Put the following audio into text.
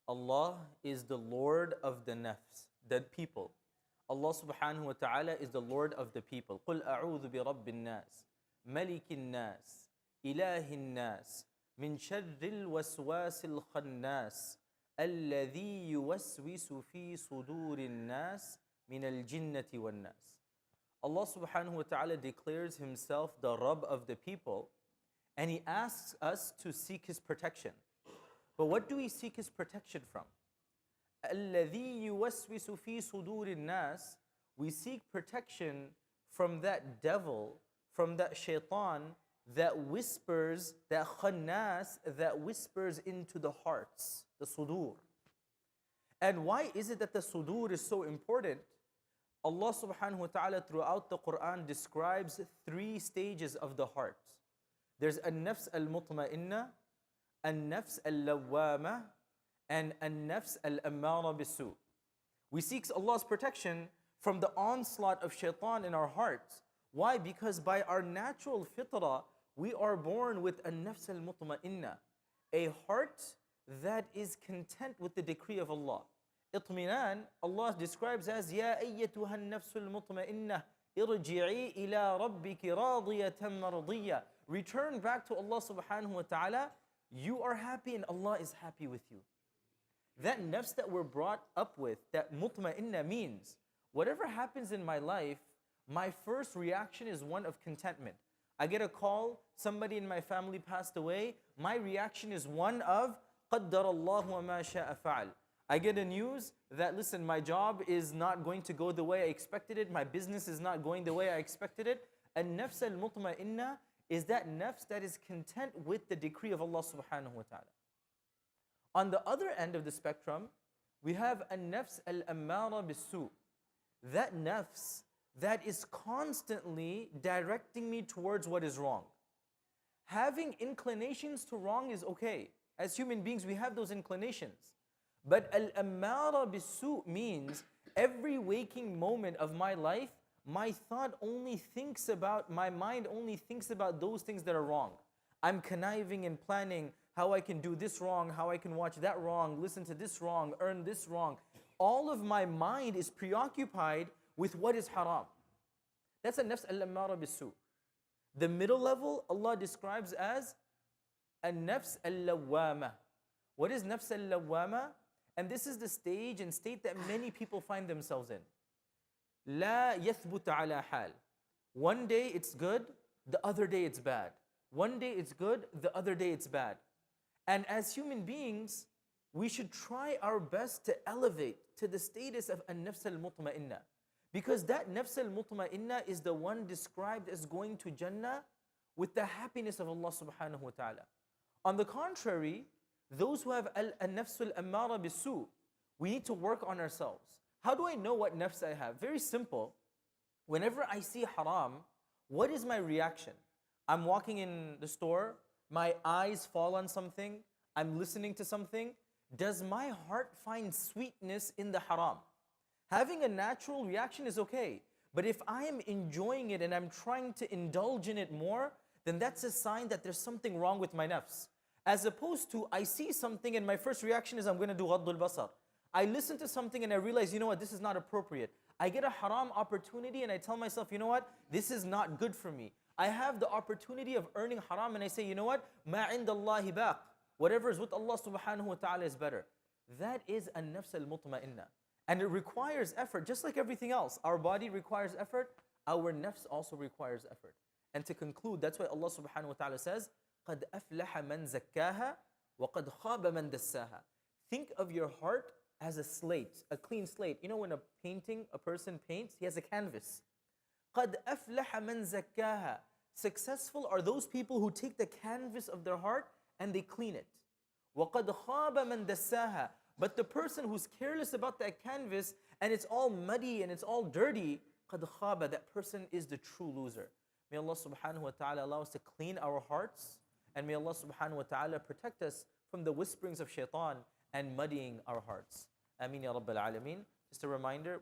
Allah is the Lord of the nafs, the people. Allah subhanahu wa ta'ala is the Lord of the people. قُلْ أَعُوذُ بِرَبِّ النَّاسِ مَلِكِ النَّاسِ إِلَهِ النَّاسِ مِنْ شَرِّ الْوَسْوَاسِ الْخَنَّاسِ الَّذِي يُوَسْوِسُ فِي صُدُورِ النَّاسِ مِنَ الْجِنَّةِ وَالنَّاسِ. Allah subhanahu wa ta'ala declares Himself the Rabb of the people, and He asks us to seek His protection. But what do we seek His protection from? الَّذِي يُوَسْوِسُ فِي صُدُورِ النَّاسِ. We seek protection from that devil, from that shaitan that whispers, that khannas, that whispers into the hearts, the sudur. And why is it that the sudur is so important? Allah subhanahu wa ta'ala throughout the Quran describes 3 stages of the heart. There's an-nafs al-mutma'inna, an-nafs al-lawwama, and an-nafs al-ammara bis-su. We seek Allah's protection from the onslaught of shaitan in our hearts. Why? Because by our natural fitrah, we are born with an-nafs al-mutma'inna, a heart that is content with the decree of Allah. Itminan, Allah describes as Ya ayyatuha an-nafsul mutma'inna irji'i ila rabbiki radiyatan mardiyya. Return back to Allah subhanahu wa ta'ala. You are happy and Allah is happy with you. That nafs that we're brought up with, that mutma'inna, means whatever happens in my life, my first reaction is one of contentment. I get a call, somebody in my family passed away, my reaction is one of قَدَّرَ اللَّهُ وَمَا شَاءَ فَعَلْ. I get a news that, listen, my job is not going to go the way I expected it, my business is not going the way I expected it. And nafs al-mutma'inna is that nafs that is content with the decree of Allah subhanahu wa ta'ala. On the other end of the spectrum, we have an-nafs al-ammara bis-su. That nafs that is constantly directing me towards what is wrong. Having inclinations to wrong is okay. As human beings, we have those inclinations. But al-ammara bis-su means every waking moment of my life, my thought only thinks about, my mind only thinks about those things that are wrong. I'm conniving and planning how I can do this wrong, how I can watch that wrong, listen to this wrong, earn this wrong. All of my mind is preoccupied with what is haram. That's a nafs al-ammara bis-su. The middle level, Allah describes as an-nafs al-lawwama. What is nafs al-lawwama? And this is the stage and state that many people find themselves in. La yathbut ala hal. One day it's good, the other day it's bad. One day it's good, the other day it's bad. And as human beings, we should try our best to elevate to the status of an-nafs al-mutma'inna. Because that nafs al-mutma'inna is the one described as going to Jannah with the happiness of Allah subhanahu wa ta'ala. On the contrary, those who have an-nafs al-ammara bis-su, we need to work on ourselves. How do I know what nafs I have? Very simple. Whenever I see haram, what is my reaction? I'm walking in the store, my eyes fall on something, I'm listening to something. Does my heart find sweetness in the haram? Having a natural reaction is okay. But if I am enjoying it and I'm trying to indulge in it more, then that's a sign that there's something wrong with my nafs. As opposed to, I see something and my first reaction is I'm going to do ghaddul basar. I listen to something and I realize, you know what, this is not appropriate. I get a haram opportunity and I tell myself, you know what, this is not good for me. I have the opportunity of earning haram and I say, you know what, ma indallahi baq. Whatever is with Allah subhanahu wa ta'ala is better. That is an-nafs al-mutma'inna. And it requires effort, just like everything else. Our body requires effort, our nafs also requires effort. And to conclude, that's why Allah subhanahu wa ta'ala says, قَدْ أَفْلَحَ مَنْ زَكَّاهَا وَقَدْ خَابَ مَنْ دَسَّاهَا. Think of your heart as a slate, a clean slate. You know when a person paints, he has a canvas. قَدْ أَفْلَحَ مَنْ زَكَّاهَا. Successful are those people who take the canvas of their heart and they clean it. وَقَدْ خَابَ مَنْ دَسَّاهَا. But the person who's careless about that canvas and it's all muddy and it's all dirty, قَدْ خَابَ. That person is the true loser. May Allah subhanahu wa ta'ala allow us to clean our hearts, and may Allah subhanahu wa ta'ala protect us from the whisperings of shaitan and muddying our hearts. Ameen ya Rabbal Alameen. Just a reminder,